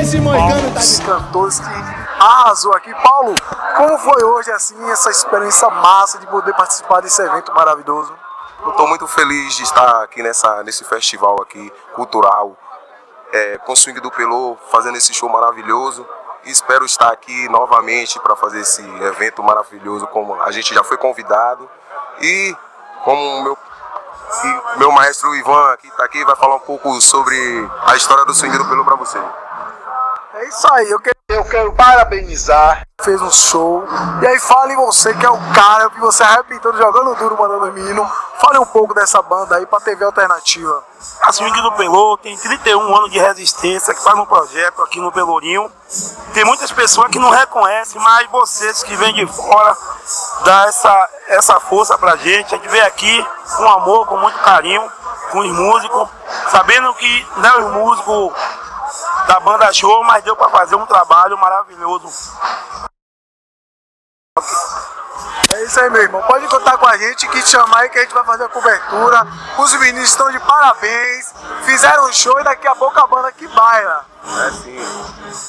Esse moicano tá de cantores que arrasou aqui. Paulo, como foi hoje assim essa experiência massa de poder participar desse evento maravilhoso? Eu estou muito feliz de estar aqui nesse festival aqui cultural, com o Swing do Pelô, fazendo esse show maravilhoso. E espero estar aqui novamente para fazer esse evento maravilhoso, como a gente já foi convidado. E como meu maestro Ivan aqui está aqui, vai falar um pouco sobre a história do Swing do Pelô para você. É isso aí, eu quero parabenizar. Fez um show. E aí fale você que é o cara que você arrebentou jogando duro, mandando os meninos. Fale um pouco dessa banda aí pra TV Alternativa. A Swing do Pelô tem 31 anos de resistência, que faz um projeto aqui no Pelourinho. Tem muitas pessoas que não reconhecem, mas vocês que vêm de fora dão essa força pra gente. A gente vem aqui com amor, com muito carinho, com os músicos, sabendo que não é os músicos da banda show, mas deu para fazer um trabalho maravilhoso. É isso aí, meu irmão. Pode contar com a gente, que chamar aí que a gente vai fazer a cobertura. Os meninos estão de parabéns, fizeram um show e daqui a pouco a banda que baila. É sim.